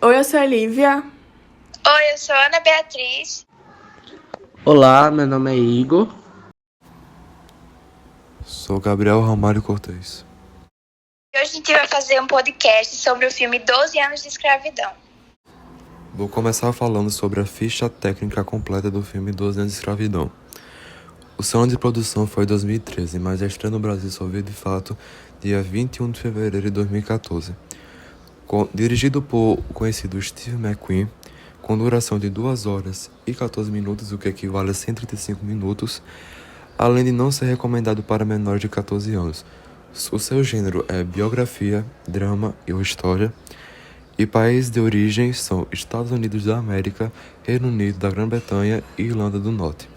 Oi, eu sou a Lívia. Oi, eu sou a Ana Beatriz. Olá, meu nome é Igor. Sou Gabriel Ramalho Cortez. E hoje a gente vai fazer um podcast sobre o filme 12 anos de escravidão. Vou começar falando sobre a ficha técnica completa do filme 12 anos de escravidão. O seu ano de produção foi 2013, mas a estreia no Brasil só veio de fato dia 21 de fevereiro de 2014. Dirigido por o conhecido Steve McQueen, com duração de 2 horas e 14 minutos, o que equivale a 135 minutos, além de não ser recomendado para menores de 14 anos. O seu gênero é biografia, drama ou história, e países de origem são Estados Unidos da América, Reino Unido da Grã-Bretanha e Irlanda do Norte.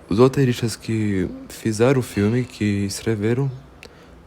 Os roteiristas que fizeram o filme, que escreveram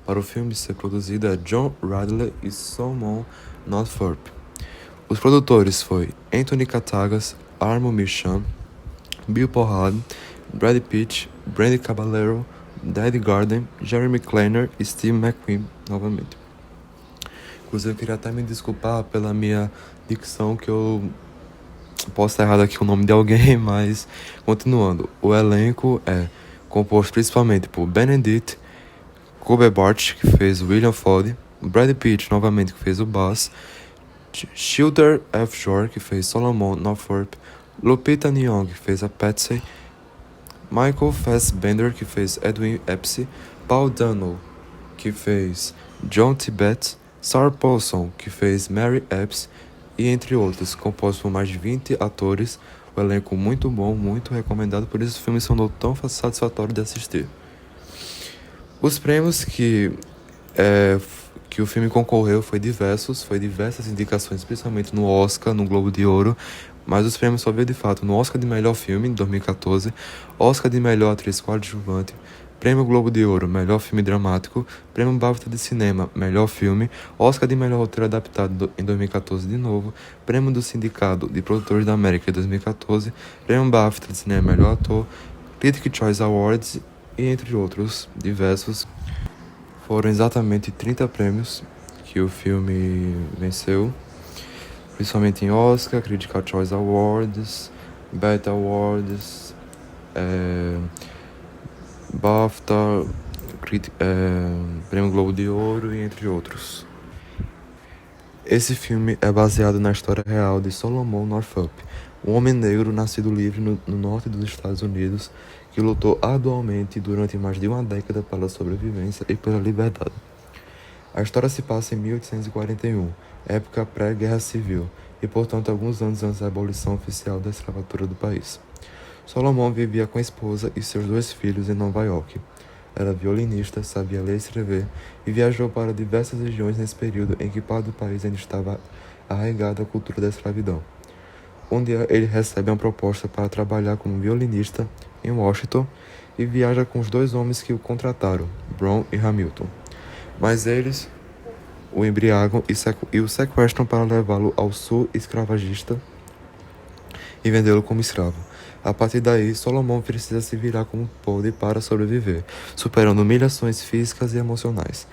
para o filme ser produzido, é John Radley e Solomon Northup. Os produtores foi Anthony Katagas, Armand Merchant, Bill Pohlad, Brad Pitt, Brandy Caballero, Daddy Garden, Jeremy Kleiner e Steve McQueen novamente. Inclusive, eu queria até me desculpar pela minha dicção, que eu posso estar errado aqui o nome de alguém, mas continuando. O elenco é composto principalmente por Benedict Cumberbatch, que fez William Ford, Brad Pitt, novamente, que fez o Buzz, Childer F. Shore, que fez Solomon Northup, Lupita Nyong'o, que fez a Patsy, Michael Fassbender, que fez Edwin Epps, Paul Dano, que fez John Tibet, Sarah Paulson, que fez Mary Epps, e entre outros, composto por mais de 20 atores. O elenco muito bom, muito recomendado, por isso o filme se tornou tão satisfatório de assistir. Os prêmios que o filme concorreu foi diversas indicações, principalmente no Oscar, no Globo de Ouro, mas os prêmios só veio de fato no Oscar de Melhor Filme, em 2014, Oscar de Melhor Atriz Coadjuvante, Prêmio Globo de Ouro, Melhor Filme Dramático, Prêmio BAFTA de Cinema, Melhor Filme, Oscar de Melhor Roteiro Adaptado em 2014 de novo, Prêmio do Sindicato de Produtores da América em 2014, Prêmio BAFTA de Cinema Melhor Ator, Critics' Choice Awards e entre outros diversos. Foram exatamente 30 prêmios que o filme venceu, principalmente em Oscar, Critical Choice Awards, BET Awards, BAFTA, Prêmio Globo de Ouro e entre outros. Esse filme é baseado na história real de Solomon Northup, um homem negro nascido livre no norte dos Estados Unidos, que lutou arduamente durante mais de uma década pela sobrevivência e pela liberdade. A história se passa em 1841, época pré-guerra civil, e portanto alguns anos antes da abolição oficial da escravatura do país. Solomon vivia com a esposa e seus 2 filhos em Nova York. Era violinista, sabia ler e escrever, e viajou para diversas regiões nesse período em que parte do país ainda estava arraigada a cultura da escravidão. Um dia ele recebe uma proposta para trabalhar como violinista em Washington e viaja com os 2 homens que o contrataram, Brown e Hamilton. Mas eles o embriagam e o sequestram para levá-lo ao sul escravagista e vendê-lo como escravo. A partir daí, Solomon precisa se virar como pode para sobreviver, superando humilhações físicas e emocionais.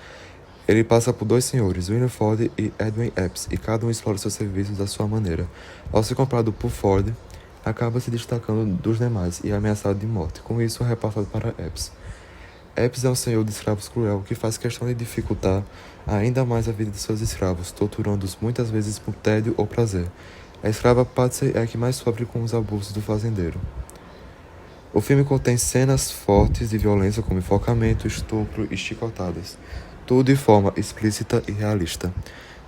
Ele passa por 2 senhores, William Ford e Edwin Epps, e cada um explora seus serviços da sua maneira. Ao ser comprado por Ford, acaba se destacando dos demais e é ameaçado de morte. Com isso, é repassado para Epps. Epps é um senhor de escravos cruel que faz questão de dificultar ainda mais a vida de seus escravos, torturando-os muitas vezes por tédio ou prazer. A escrava Patsy é a que mais sofre com os abusos do fazendeiro. O filme contém cenas fortes de violência como enforcamento, estupro e chicotadas, tudo de forma explícita e realista.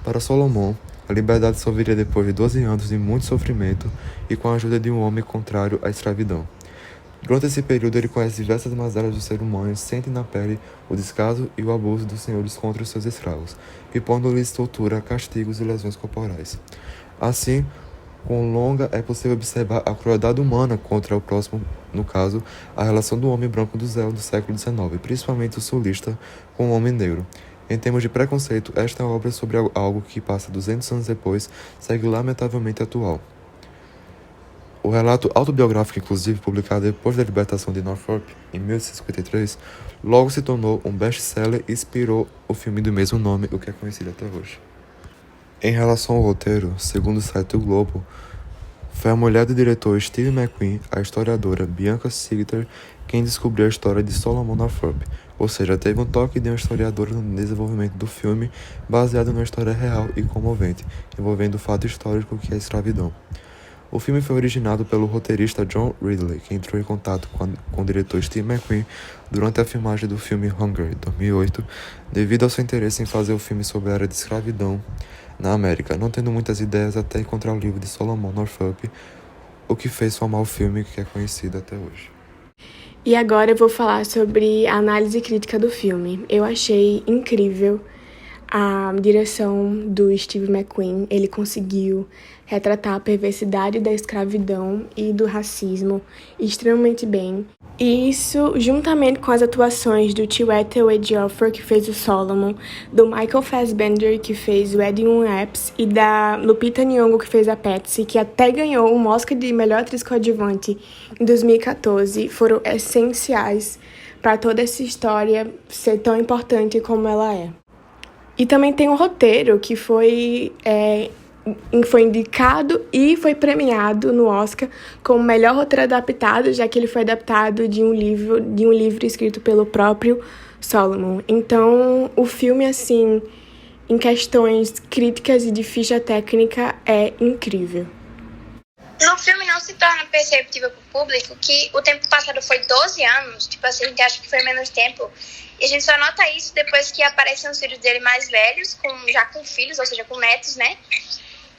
Para Solomon, a liberdade só viria depois de 12 anos de muito sofrimento e com a ajuda de um homem contrário à escravidão. Durante esse período, ele conhece diversas mazelas do ser humano e sente na pele o descaso e o abuso dos senhores contra os seus escravos, impondo-lhes tortura, castigos e lesões corporais. Assim, com longa é possível observar a crueldade humana contra o próximo, no caso, a relação do homem branco do século XIX, principalmente o sulista, com o homem negro. Em termos de preconceito, esta obra é sobre algo que passa 200 anos depois, segue lamentavelmente atual. O relato autobiográfico, inclusive, publicado depois da libertação de Northup, em 1853, logo se tornou um best-seller e inspirou o filme do mesmo nome, o que é conhecido até hoje. Em relação ao roteiro, segundo o site O Globo, foi a mulher do diretor Steve McQueen, a historiadora Bianca Sigler, quem descobriu a história de Solomon Northup, ou seja, teve um toque de uma historiadora no desenvolvimento do filme, baseado numa história real e comovente, envolvendo o fato histórico que é a escravidão. O filme foi originado pelo roteirista John Ridley, que entrou em contato com o diretor Steve McQueen durante a filmagem do filme Hunger, 2008, devido ao seu interesse em fazer o filme sobre a era de escravidão na América, não tendo muitas ideias até encontrar o livro de Solomon Northup, o que fez formar o filme que é conhecido até hoje. E agora eu vou falar sobre a análise crítica do filme. Eu achei incrível a direção do Steve McQueen. Ele conseguiu retratar a perversidade da escravidão e do racismo extremamente bem. E isso, juntamente com as atuações do Chiwetel Ejiofor, que fez o Solomon, do Michael Fassbender, que fez o Edwin Epps, e da Lupita Nyong'o, que fez a Patsy, que até ganhou um Oscar de melhor atriz coadjuvante em 2014, foram essenciais para toda essa história ser tão importante como ela é. E também tem um roteiro que foi indicado e foi premiado no Oscar como melhor roteiro adaptado, já que ele foi adaptado de um livro escrito pelo próprio Solomon. Então, o filme, assim, em questões críticas e de ficha técnica, é incrível. No filme não se torna perceptível para o público que o tempo passado foi 12 anos, tipo assim, a gente acha que foi menos tempo, e a gente só nota isso depois que aparecem os filhos dele mais velhos, já com filhos, ou seja, com netos, né?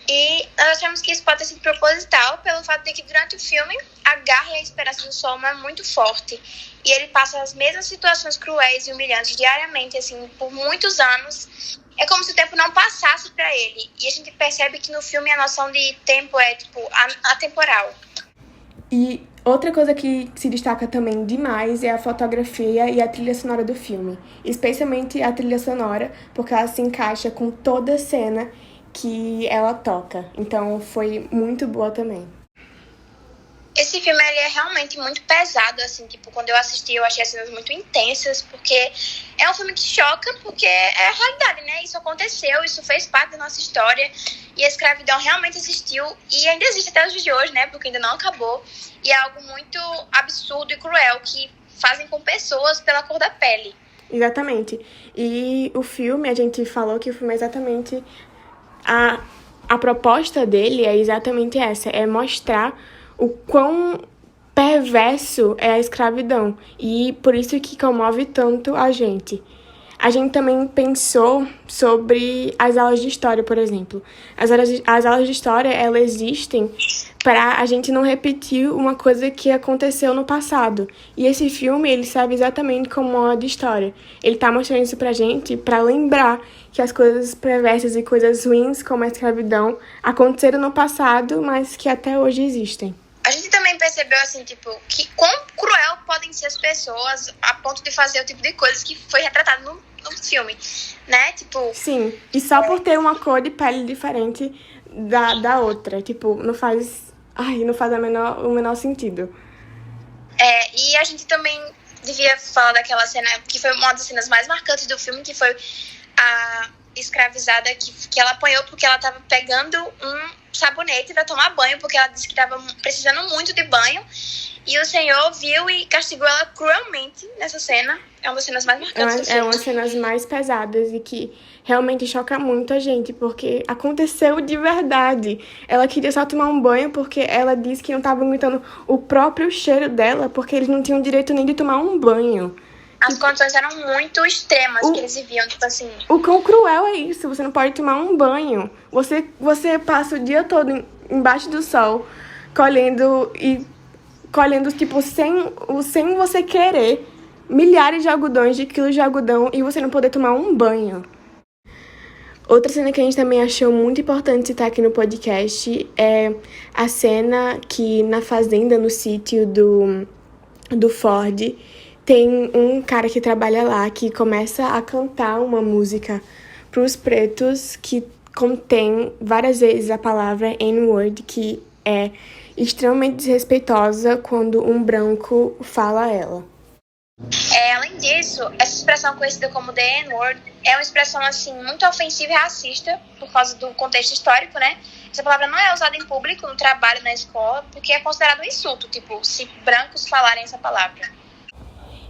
E nós achamos que isso pode ter sido proposital pelo fato de que durante o filme a garra e a esperança do Solomon é muito forte. E ele passa as mesmas situações cruéis e humilhantes diariamente, assim, por muitos anos. É como se o tempo não passasse para ele. E a gente percebe que no filme a noção de tempo é, tipo, atemporal. E outra coisa que se destaca também demais é a fotografia e a trilha sonora do filme. Especialmente a trilha sonora, porque ela se encaixa com toda a cena que ela toca. Então foi muito boa também. Esse filme ele é realmente muito pesado, assim, tipo, quando eu assisti eu achei as cenas muito intensas, porque é um filme que choca, porque é a realidade, né? Isso aconteceu, isso fez parte da nossa história, e a escravidão realmente existiu, e ainda existe até os dias de hoje, né? Porque ainda não acabou, e é algo muito absurdo e cruel, que fazem com pessoas pela cor da pele. Exatamente. E o filme, a gente falou que o filme é exatamente... A proposta dele é exatamente essa, é mostrar o quão perverso é a escravidão. E por isso que comove tanto a gente. A gente também pensou sobre as aulas de história, por exemplo. As aulas de história, elas existem para a gente não repetir uma coisa que aconteceu no passado. E esse filme, ele serve exatamente como uma aula de história. Ele tá mostrando isso pra gente para lembrar que as coisas perversas e coisas ruins, como a escravidão, aconteceram no passado, mas que até hoje existem. A gente também percebeu, assim, tipo, que quão cruel podem ser as pessoas a ponto de fazer o tipo de coisas que foi retratado no filme, né? Tipo... Sim, e só por ter uma cor de pele diferente da outra. Tipo, não faz o menor sentido. E a gente também devia falar daquela cena, que foi uma das cenas mais marcantes do filme, que foi a escravizada que ela apanhou porque ela tava pegando um sabonete para tomar banho, porque ela disse que tava precisando muito de banho, e o Senhor viu e castigou ela cruelmente nessa cena. É uma das cenas mais marcantes do filme. É uma das cenas mais pesadas e que realmente choca muito a gente, porque aconteceu de verdade. Ela queria só tomar um banho porque ela disse que não estava aguentando o próprio cheiro dela, porque eles não tinham direito nem de tomar um banho. As condições eram muito extremas que eles viviam, tipo assim... O quão cruel é isso? Você não pode tomar um banho. Você passa o dia todo embaixo do sol, colhendo, tipo, sem você querer, milhares de algodões, de quilos de algodão, e você não poder tomar um banho. Outra cena que a gente também achou muito importante citar aqui no podcast é a cena que na fazenda, no sítio do Ford, tem um cara que trabalha lá que começa a cantar uma música para os pretos que contém várias vezes a palavra N-word, que é extremamente desrespeitosa quando um branco fala ela. Além disso, essa expressão conhecida como The N-word é uma expressão, assim, muito ofensiva e racista, por causa do contexto histórico, né? Essa palavra não é usada em público, no trabalho, na escola, porque é considerado um insulto, tipo, se brancos falarem essa palavra.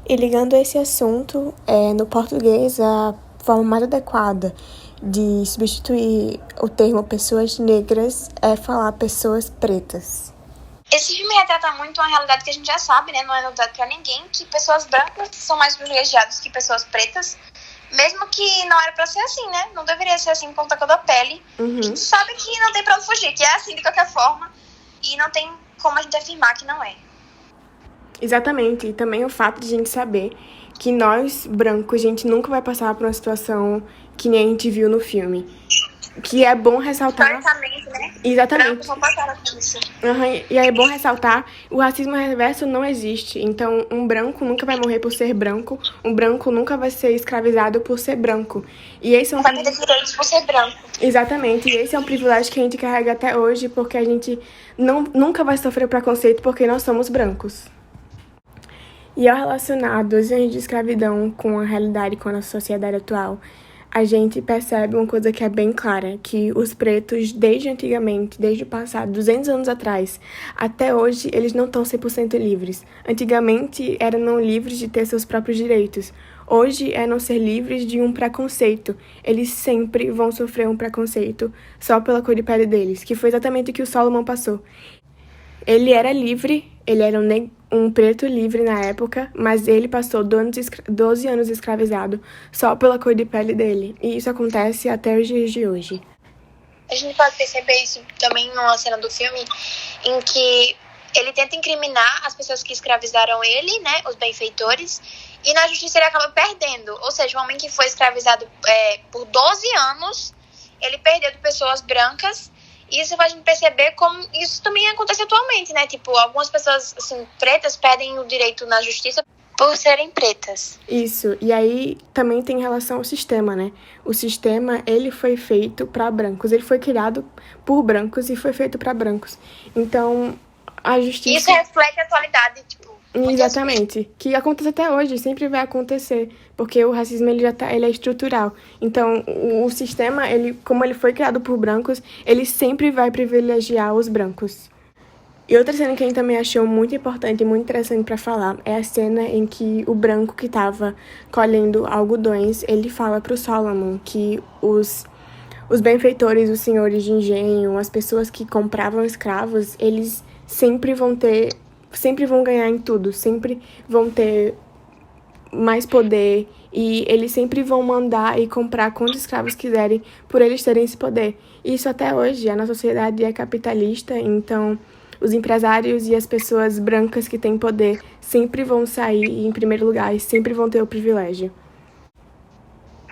E ligando a esse assunto, no português, a forma mais adequada de substituir o termo pessoas negras é falar pessoas pretas. Esse filme retrata muito uma realidade que a gente já sabe, né? Não é novidade pra ninguém, que pessoas brancas são mais privilegiadas que pessoas pretas, mesmo que não era pra ser assim, né? Não deveria ser assim com toda a pele. A gente sabe que não tem pra onde fugir, que é assim de qualquer forma, e não tem como a gente afirmar que não é. Exatamente, e também o fato de a gente saber que nós, brancos, a gente nunca vai passar por uma situação que nem a gente viu no filme. Que é bom ressaltar... Historicamente, né? Exatamente. Brancos não passaram por isso. E aí é bom ressaltar, o racismo reverso não existe. Então, um branco nunca vai morrer por ser branco, um branco nunca vai ser escravizado por ser branco. E esse é um... Vai ter direitos por ser branco. Exatamente, e esse é um privilégio que a gente carrega até hoje, porque a gente nunca vai sofrer preconceito porque nós somos brancos. E ao relacionar 12 anos de escravidão com a realidade, com a nossa sociedade atual, a gente percebe uma coisa que é bem clara, que os pretos, desde antigamente, desde o passado, 200 anos atrás, até hoje, eles não estão 100% livres. Antigamente, eram não livres de ter seus próprios direitos. Hoje, é não ser livres de um preconceito. Eles sempre vão sofrer um preconceito só pela cor de pele deles, que foi exatamente o que o Solomon passou. Ele era livre, ele era um preto livre na época, mas ele passou 12 anos escravizado só pela cor de pele dele. E isso acontece até os dias de hoje. A gente pode perceber isso também numa cena do filme em que ele tenta incriminar as pessoas que escravizaram ele, né, os benfeitores, e na justiça ele acaba perdendo. Ou seja, um homem que foi escravizado por 12 anos, ele perdeu de pessoas brancas. E isso faz a gente perceber como isso também acontece atualmente, né? Tipo, algumas pessoas, assim, pretas perdem o direito na justiça por serem pretas. Isso, e aí também tem relação ao sistema, né? O sistema, ele foi feito para brancos, ele foi criado por brancos e foi feito para brancos. Então, a justiça... Isso reflete a atualidade, tipo... Exatamente, que acontece até hoje, sempre vai acontecer, porque o racismo ele é estrutural. Então, o sistema, como ele foi criado por brancos, ele sempre vai privilegiar os brancos. E outra cena que a gente também achou muito importante e muito interessante para falar é a cena em que o branco que estava colhendo algodões, ele fala para o Solomon que os benfeitores, os senhores de engenho, as pessoas que compravam escravos, eles sempre vão ganhar em tudo, sempre vão ter mais poder e eles sempre vão mandar e comprar quantos escravos quiserem por eles terem esse poder. Isso até hoje, a nossa sociedade é capitalista, então os empresários e as pessoas brancas que têm poder sempre vão sair em primeiro lugar e sempre vão ter o privilégio.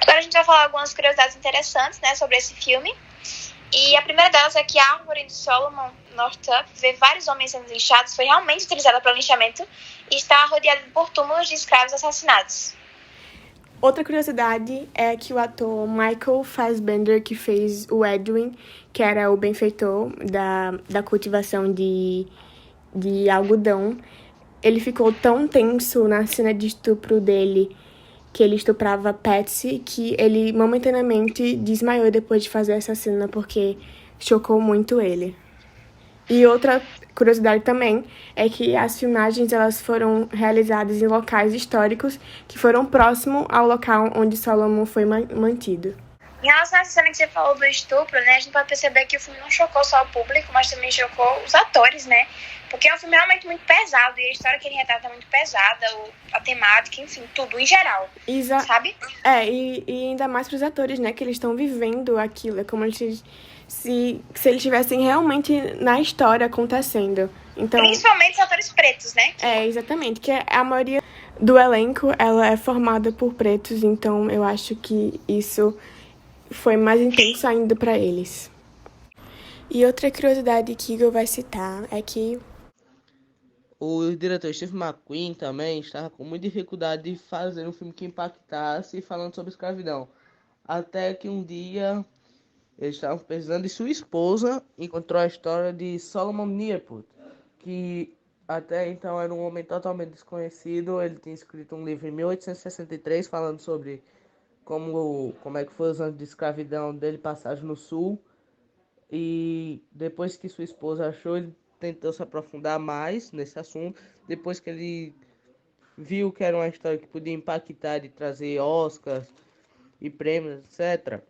Agora a gente vai falar algumas curiosidades interessantes, né, sobre esse filme. E a primeira delas é que a árvore de Solomon Northup vê vários homens sendo linchados, foi realmente utilizada para o linchamento e está rodeada por túmulos de escravos assassinados. Outra curiosidade é que o ator Michael Fassbender, que fez o Edwin, que era o benfeitor da cultivação de algodão, ele ficou tão tenso na cena de estupro dele, que ele estuprava Patsy, que ele momentaneamente desmaiou depois de fazer essa cena, porque chocou muito ele. E outra curiosidade também é que as filmagens elas foram realizadas em locais históricos que foram próximos ao local onde Solomon foi mantido. Em relação a essa cena que você falou do estupro, né, a gente pode perceber que o filme não chocou só o público, mas também chocou os atores, né? Porque é um filme realmente muito pesado e a história que ele retrata é muito pesada, a temática, enfim, tudo em geral, sabe? E ainda mais para os atores, né, que eles estão vivendo aquilo, é como se eles estivessem realmente na história acontecendo. Então, principalmente os atores pretos, né? Exatamente, que a maioria do elenco, ela é formada por pretos, então eu acho que isso foi mais intenso ainda para eles. E outra curiosidade que Igor vai citar é que o diretor Steve McQueen também estava com muita dificuldade de fazer um filme que impactasse falando sobre escravidão. Até que um dia eles estavam pesquisando e sua esposa encontrou a história de Solomon Nearput, que até então era um homem totalmente desconhecido. Ele tinha escrito um livro em 1863 falando sobre como é que foi os anos de escravidão dele, passagem no sul. E depois que sua esposa achou, ele tentou se aprofundar mais nesse assunto. Depois que ele viu que era uma história que podia impactar e trazer Oscars e prêmios, etc.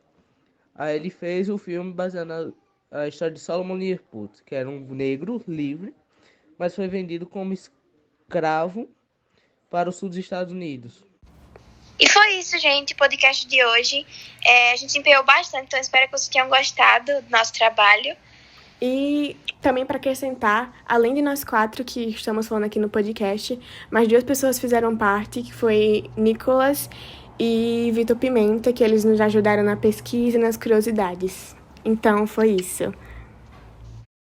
Aí ele fez o filme baseado na história de Solomon Learput, que era um negro livre, mas foi vendido como escravo para o sul dos Estados Unidos. E foi isso, gente, o podcast de hoje. A gente se empenhou bastante, então espero que vocês tenham gostado do nosso trabalho. E também para acrescentar, além de nós 4 que estamos falando aqui no podcast, mais 2 pessoas fizeram parte, que foi Nicolas e Vitor Pimenta, que eles nos ajudaram na pesquisa e nas curiosidades. Então, foi isso.